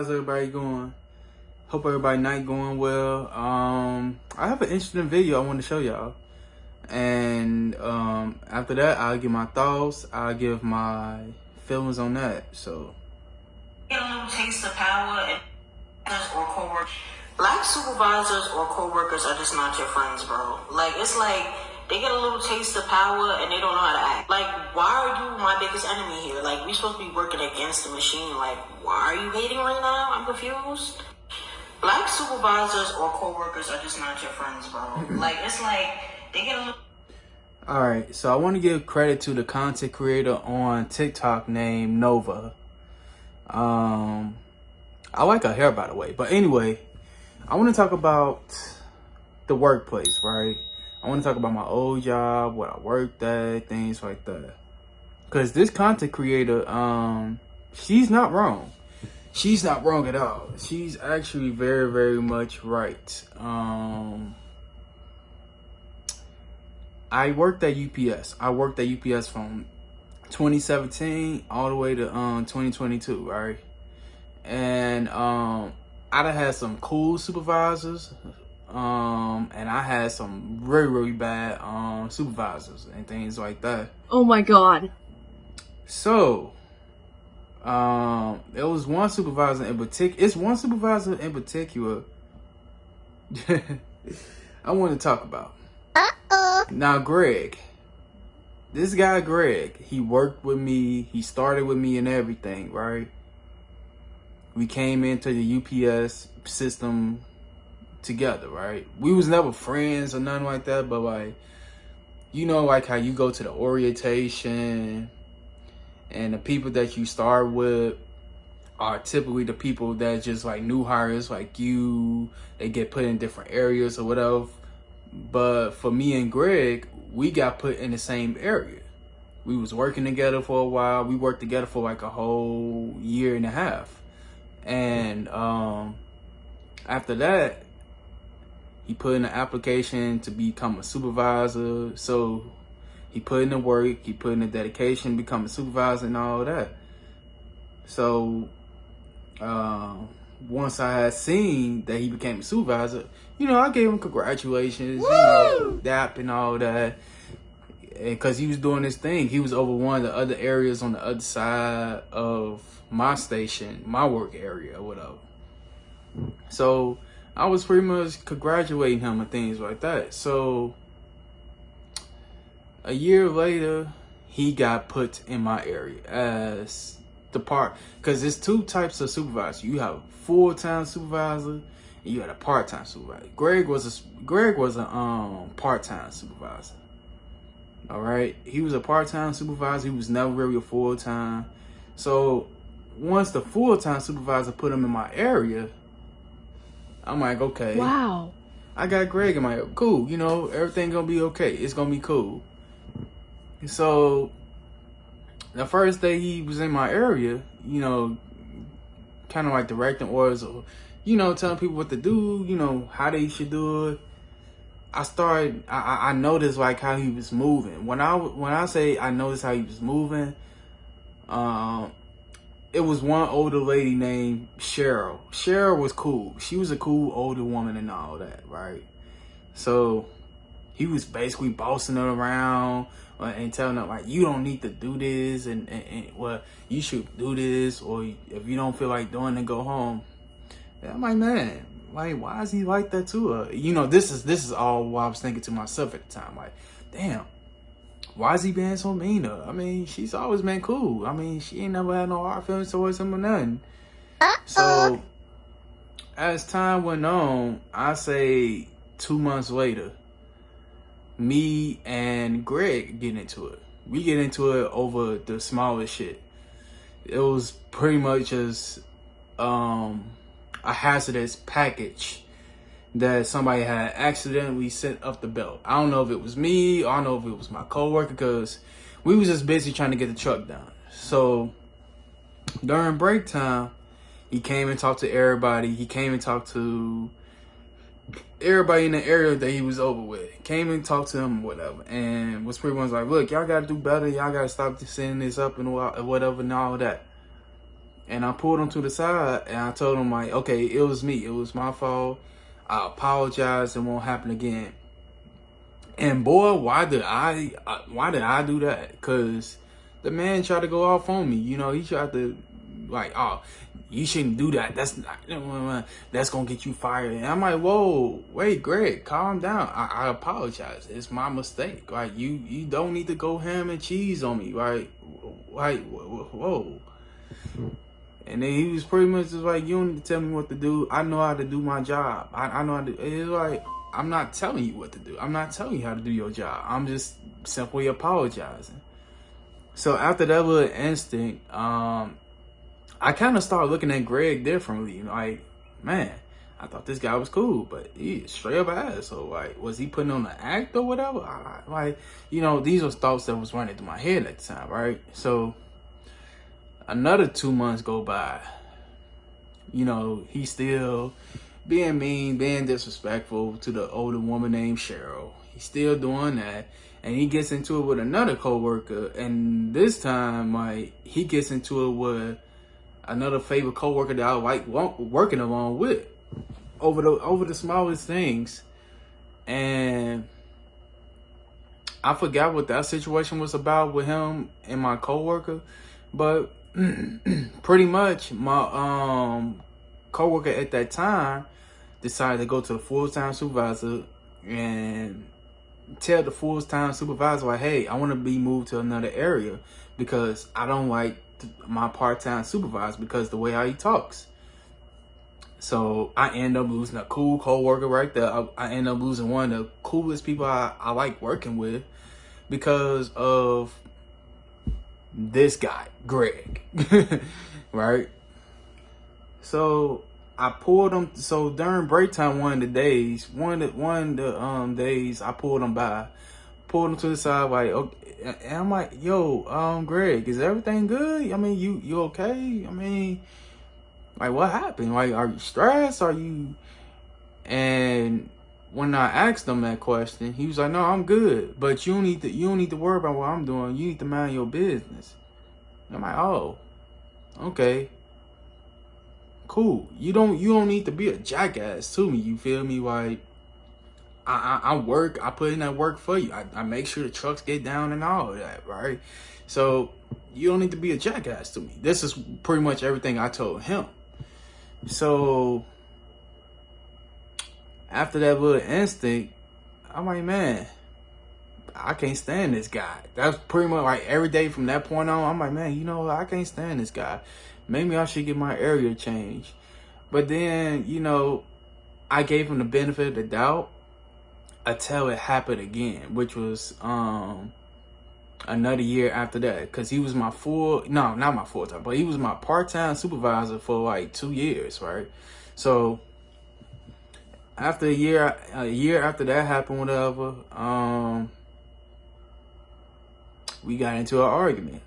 How's everybody going? Hope everybody night going well. I have an interesting video I want to show y'all. And after that, I'll give my thoughts. I'll give my feelings on that. So Get a little taste of power and or coworkers. Black supervisors or coworkers are just not your friends, bro. Like, it's like they get a little taste of power and they don't know how to act. Like, why are you my biggest enemy here? Like, we supposed to be working against the machine. Like, why are you hating right now? I'm confused. Black supervisors or coworkers are just not your friends, bro. Like, it's like they get a little... Alright, so I want to give credit to the content creator on TikTok named Nova. I like her hair, by the way. But anyway, I want to talk about the workplace, right? I want to talk about my old job, what I worked at, things like that. Because this content creator, she's not wrong. She's not wrong at all. She's actually very, very much right. I worked at UPS. I worked at UPS from 2017 all the way to 2022, right? And I done had some cool supervisors, and I had some really, really bad supervisors and things like that. Oh my god. So there was one supervisor in particular. It's one supervisor in particular I want to talk about. Now, Greg. This guy, Greg, he worked with me. He started with me and everything, right? We came into the UPS system together, right? We was never friends or nothing like that, but like, you know, like how you go to the orientation and the people that you start with are typically the people that just like new hires like you. They get put in different areas or whatever. But for me and Greg, we got put in the same area. We was working together for a while. We worked together for like a whole year and a half. And after that, he put in an application to become a supervisor. So he put in the work, he put in the dedication, become a supervisor and all that. So once I had seen that he became a supervisor, you know, I gave him congratulations, you know, dap and all that. Because he was doing this thing. He was over one of the other areas on the other side of my station, my work area or whatever. So I was pretty much congratulating him and things like that. So a year later, he got put in my area as the part, because there's two types of supervisor. You have a full-time supervisor and you had a part-time supervisor. Greg was a part-time supervisor. All right, he was a part-time supervisor. He was never really a full-time. So once the full-time supervisor put him in my area, I'm like, okay, wow, I got Greg in my area. Cool, you know, everything gonna be okay. It's gonna be cool. So the first day he was in my area, you know, kind of like directing orders or, you know, telling people what to do, you know, how they should do it. I noticed like how he was moving. When I say I noticed how he was moving, it was one older lady named Cheryl. Cheryl was cool. She was a cool older woman and all that, right? So he was basically bossing her around and telling her like, you don't need to do this, and well, you should do this, or if you don't feel like doing it, go home. And I'm like, man, like, why is he like that to her? You know, this is all what I was thinking to myself at the time. Like, damn, why is he being so mean to her? I mean, she's always been cool. I mean, she ain't never had no hard feelings towards him or nothing. So as time went on, I say 2 months later, me and Greg get into it. We get into it over the smallest shit. It was pretty much just a hazardous package that somebody had accidentally sent up the belt. I don't know if it was me, I don't know if it was my coworker, because we was just busy trying to get the truck done. So during break time, he came and talked to everybody. He came and talked to everybody in the area that he was over with. Came and talked to him, whatever, and was pretty much like, look, y'all gotta do better. Y'all gotta stop sending this up and whatever and all that. And I pulled him to the side and I told him like, okay, it was me. It was my fault. I apologize. It won't happen again. And boy, why did I do that? Cause the man tried to go off on me. You know, he tried to like, oh, you shouldn't do that. That's gonna get you fired. And I'm like, whoa, wait, Greg, calm down. I apologize. It's my mistake. Like you don't need to go ham and cheese on me. Right? Like whoa. And then he was pretty much just like, you don't need to tell me what to do. I know how to do my job. I know how to. It's like, I'm not telling you what to do. I'm not telling you how to do your job. I'm just simply apologizing. So after that little instinct, I kind of started looking at Greg differently. Like, man, I thought this guy was cool, but he's straight up ass. So like, was he putting on an act or whatever? Like, you know, these are thoughts that was running through my head at the time, right? So another 2 months go by. You know, he's still being mean, being disrespectful to the older woman named Cheryl. He's still doing that. And he gets into it with another coworker. And this time, like, he gets into it with another favorite coworker that I like working along with over the smallest things. And I forgot what that situation was about with him and my coworker, but pretty much my coworker at that time decided to go to the full-time supervisor and tell the full-time supervisor like, hey, I want to be moved to another area because I don't like my part-time supervisor because the way how he talks. So I end up losing a cool coworker right there. I end up losing one of the coolest people I like working with because of this guy, Greg. Right? So I pulled him. So during break time, one of the days I pulled him pulled him to the side, like, okay, and I'm like, yo, Greg, is everything good? I mean, you okay? I mean, like, what happened? Like, are you stressed? Are you? And when I asked him that question, he was like, no, I'm good, but you don't need to worry about what I'm doing. You need to mind your business. And I'm like, oh, okay. Cool. You don't need to be a jackass to me. You feel me? Like, I work. I put in that work for you. I make sure the trucks get down and all of that, right? So you don't need to be a jackass to me. This is pretty much everything I told him. So after that little instinct, I'm like, man, I can't stand this guy. That's pretty much like every day from that point on. I'm like, man, you know what? I can't stand this guy. Maybe I should get my area changed. But then, you know, I gave him the benefit of the doubt until it happened again, which was another year after that. Because he was not my full-time, but he was my part-time supervisor for like 2 years, right? So after a year after that happened, whatever, we got into an argument.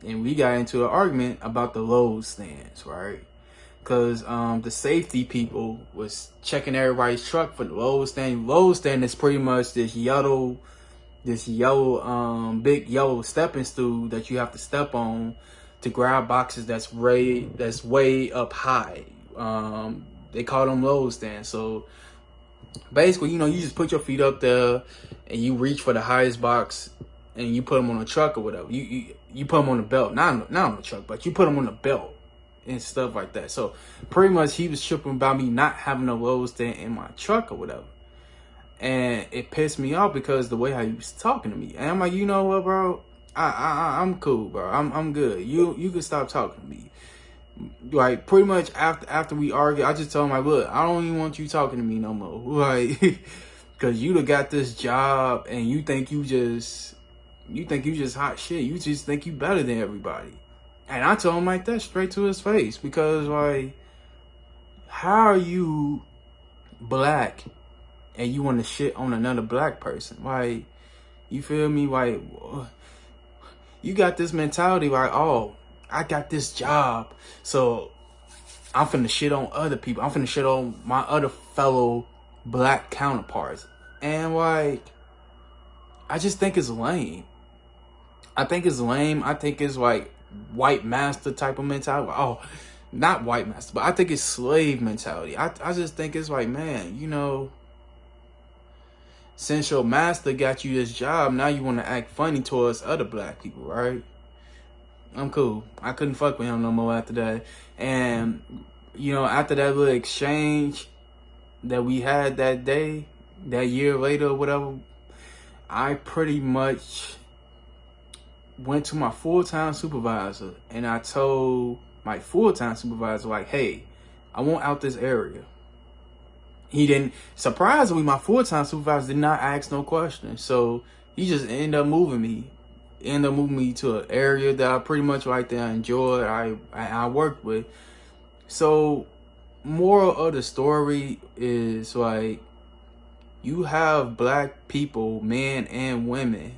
And we got into an argument about the Lowe's stands, right? Because the safety people was checking everybody's truck for the Lowe's stand. Lowe's stand is pretty much this yellow big yellow stepping stool that you have to step on to grab boxes that's way up high. They call them Lowe's stands. So basically, you know, you just put your feet up there and you reach for the highest box and you put them on a truck or whatever. You put them on the belt, not on the truck, but you put them on the belt and stuff like that. So pretty much he was tripping about me not having a Lowe's stand in my truck or whatever. And it pissed me off because the way how he was talking to me. And I'm like, you know what, bro? I'm cool, bro. I'm good. You can stop talking to me. Like, pretty much after we argued, I just told him, like, look, I don't even want you talking to me no more. Like, because you done got this job and you think you just hot shit. You just think you better than everybody. And I told him like that straight to his face. Because, like, how are you black and you want to shit on another black person? Like, you feel me? Like, you got this mentality like, oh, I got this job, so I'm finna shit on other people. I'm finna shit on my other fellow black counterparts. And, like, I just think it's lame. I think it's lame. I think it's, like, white master type of mentality. Oh, not white master, but I think it's slave mentality. I just think it's like, man, you know, since your master got you this job, now you want to act funny towards other black people, right? I'm cool. I couldn't fuck with him no more after that. And, you know, after that little exchange that we had that day, that year later or whatever, I pretty much went to my full-time supervisor and I told my full-time supervisor, like, hey, I want out this area. He didn't, surprisingly, my full-time supervisor did not ask no questions. So he just ended up moving me. To an area that I pretty much like that I enjoyed, I worked with. So moral of the story is like, you have black people, men and women,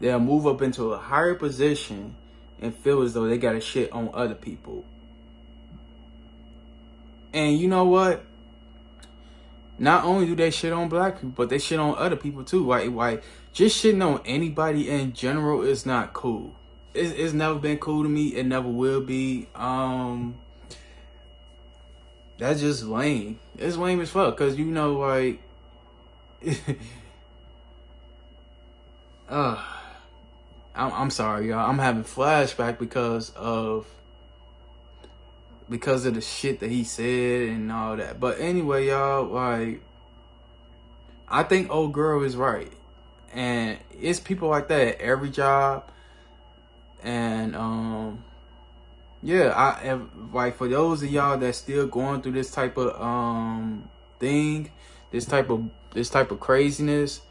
they'll move up into a higher position and feel as though they got to shit on other people. And you know what? Not only do they shit on black people, but they shit on other people too. Like just shitting on anybody in general is not cool. It's never been cool to me. It never will be. That's just lame. It's lame as fuck. Cause you know, like, I'm sorry, y'all. I'm having flashback because of the shit that he said and all that. But anyway, y'all, like, I think old girl is right. And it's people like that at every job. And yeah, like, for those of y'all that's still going through this type of thing, this type of craziness,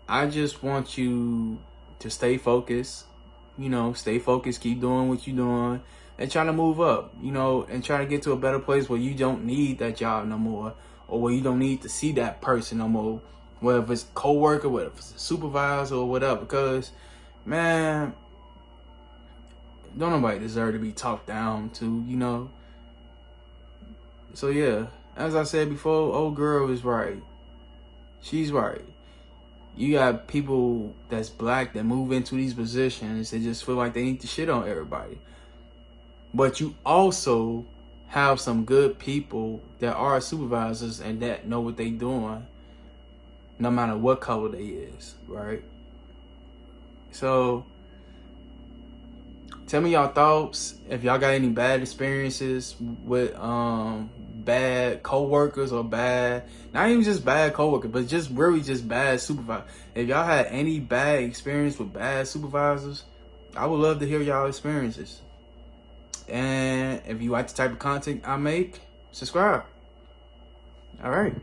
I just want you to stay focused. You know, stay focused, keep doing what you're doing, and trying to move up, you know, and trying to get to a better place where you don't need that job no more, or where you don't need to see that person no more, whether it's a co-worker, whether it's a supervisor or whatever. Because, man, don't nobody deserve to be talked down to, you know. So yeah, as I said before, old girl is right. She's right. You got people that's black that move into these positions that just feel like they need to shit on everybody. But you also have some good people that are supervisors and that know what they doing, no matter what color they is, right? So tell me y'all thoughts. If y'all got any bad experiences with bad co-workers, or bad, not even just bad co-workers, but just really just bad supervisors. If y'all had any bad experience with bad supervisors, I would love to hear y'all experiences. And if you like the type of content I make, subscribe. All right.